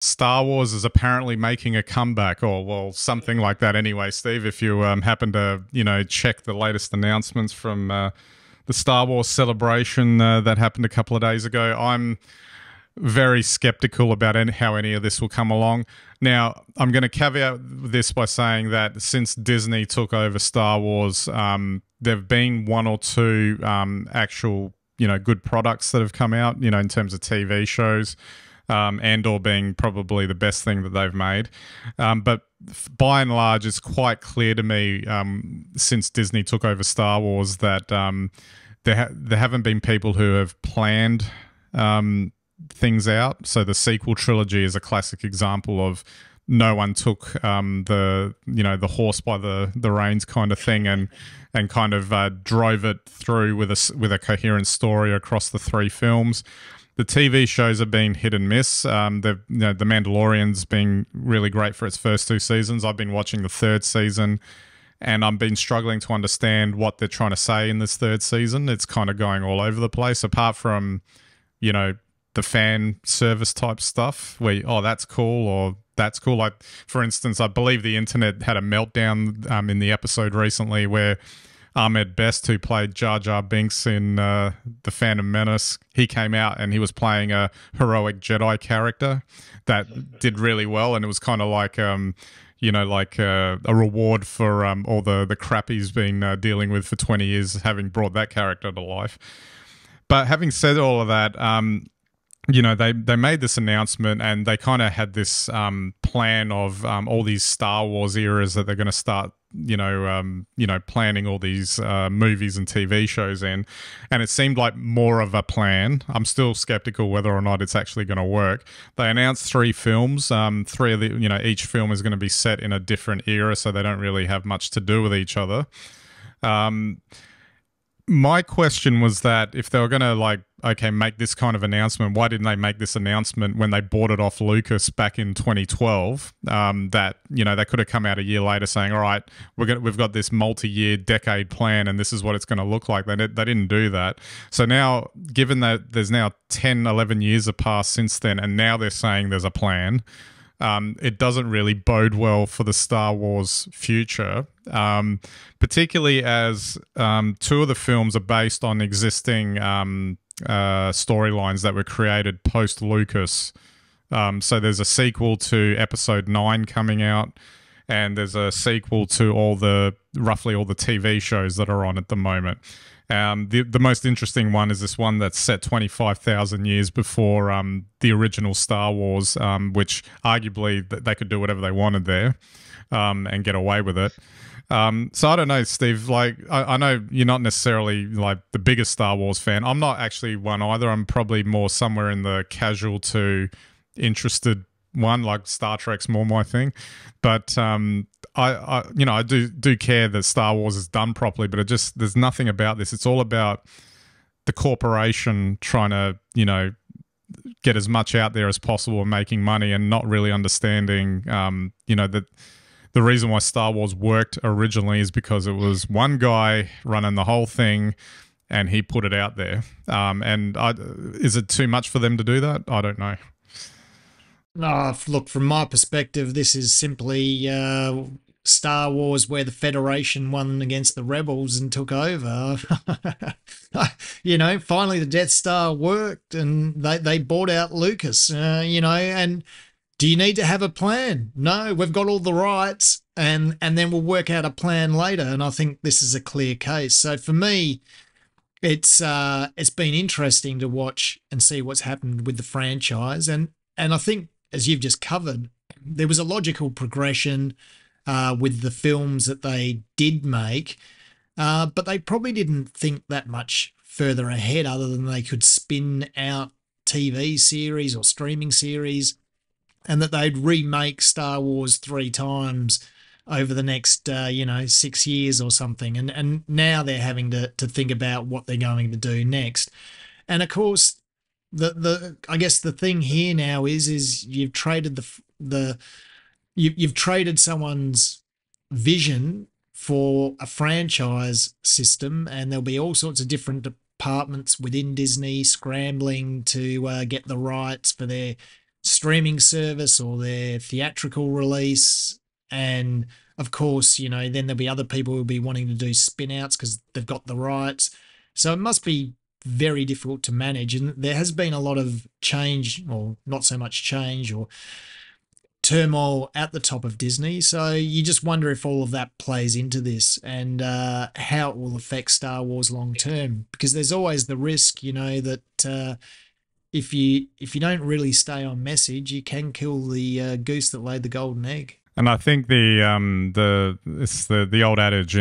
Star Wars is apparently making a comeback, or well, something like that. Anyway, Steve, if you happen to check the latest announcements from the Star Wars celebration that happened a couple of days ago, I'm very skeptical about how any of this will come along. Now, I'm going to caveat this by saying that since Disney took over Star Wars, there have been one or two actual, good products that have come out, in terms of TV shows, and/or being probably the best thing that they've made. But by and large, it's quite clear to me since Disney took over Star Wars that there haven't been people who have planned things out. So the sequel trilogy is a classic example of no one took the horse by the reins kind of thing and kind of drove it through with a coherent story across the three films. The TV shows have been hit and miss. The Mandalorian's been really great for its first two seasons. I've been watching the third season, and I've been struggling to understand what they're trying to say in this third season. It's kind of going all over the place, apart from, the fan service type stuff where, oh, that's cool, or that's cool. Like, for instance, I believe the internet had a meltdown in the episode recently where Ahmed Best, who played Jar Jar Binks in The Phantom Menace, he came out and he was playing a heroic Jedi character that did really well, and it was kind of like a reward for all the crap he's been dealing with for 20 years, having brought that character to life. But having said all of that, they made this announcement, and they kind of had this plan of all these Star Wars eras that they're going to start, planning all these movies and TV shows in, and it seemed like more of a plan. I'm still skeptical whether or not it's actually going to work. They announced three films. Three of the, each film is going to be set in a different era, so they don't really have much to do with each other. My question was that if they were going to make this kind of announcement, why didn't they make this announcement when they bought it off Lucas back in 2012? That they could have come out a year later saying, all right, we've got this multi-year decade plan and this is what it's going to look like. They didn't do that. So now, given that there's now 10, 11 years have passed since then, and now they're saying there's a plan, it doesn't really bode well for the Star Wars future, particularly as two of the films are based on existing storylines that were created post-Lucas. So there's a sequel to Episode 9 coming out, and there's a sequel to roughly all the TV shows that are on at the moment. The most interesting one is this one that's set 25,000 years before the original Star Wars, which arguably they could do whatever they wanted there and get away with it. So I don't know, Steve. Like, I know you're not necessarily like the biggest Star Wars fan. I'm not actually one either. I'm probably more somewhere in the casual to interested one. Like Star Trek's more my thing, but I do care that Star Wars is done properly, but there's nothing about this. It's all about the corporation trying to, get as much out there as possible and making money, and not really understanding, that the reason why Star Wars worked originally is because it was one guy running the whole thing and he put it out there. Is it too much for them to do that? I don't know. Look, from my perspective, this is simply Star Wars where the Federation won against the Rebels and took over. Finally the Death Star worked and they bought out Lucas, and do you need to have a plan? No, we've got all the rights, and then we'll work out a plan later. And I think this is a clear case. So for me, it's been interesting to watch and see what's happened with the franchise. And I think, as you've just covered, there was a logical progression with the films that they did make, but they probably didn't think that much further ahead other than they could spin out TV series or streaming series, and that they'd remake Star Wars 3 times over the next 6 years or something. And now they're having to think about what they're going to do next. And of course, I guess the thing here now is you've traded you've traded someone's vision for a franchise system, and there'll be all sorts of different departments within Disney scrambling to get the rights for their streaming service or their theatrical release. And of course, then there'll be other people who'll be wanting to do spin outs because they've got the rights. So it must be very difficult to manage. And there has been a lot of change, or not so much change, or turmoil at the top of Disney. So you just wonder if all of that plays into this, and how it will affect Star Wars long term. Because there's always the risk, that if you don't really stay on message, you can kill the goose that laid the golden egg. And I think it's the old adage,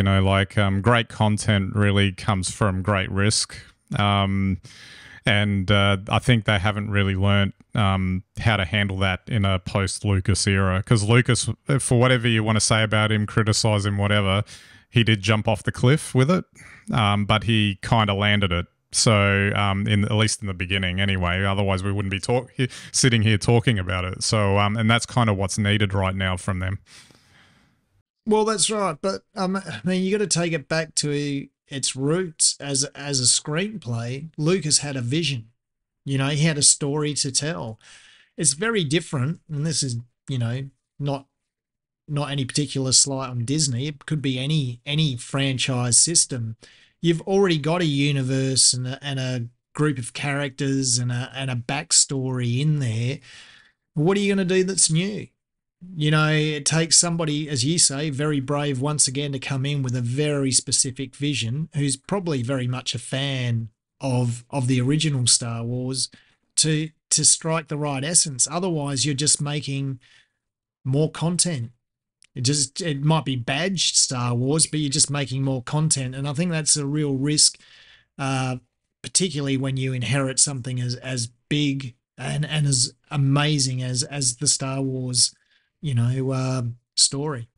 great content really comes from great risk. And I think they haven't really learnt how to handle that in a post-Lucas era. Because Lucas, for whatever you want to say about him, criticize him, whatever, he did jump off the cliff with it, but he kind of landed it. So, at least in the beginning, anyway. Otherwise, we wouldn't be sitting here talking about it. So, and that's kind of what's needed right now from them. Well, that's right, but I mean, you got to take it back to its roots as a screenplay. Lucas had a vision. He had a story to tell. It's very different, and this is, not any particular slight on Disney. It could be any franchise system. You've already got a universe and a group of characters and a backstory in there. What are you going to do that's new? It takes somebody, as you say, very brave once again to come in with a very specific vision, who's probably very much a fan of the original Star Wars, to strike the right essence. Otherwise, you're just making more content. It might be badged Star Wars, but you're just making more content. And I think that's a real risk, particularly when you inherit something as big and as amazing as the Star Wars, story.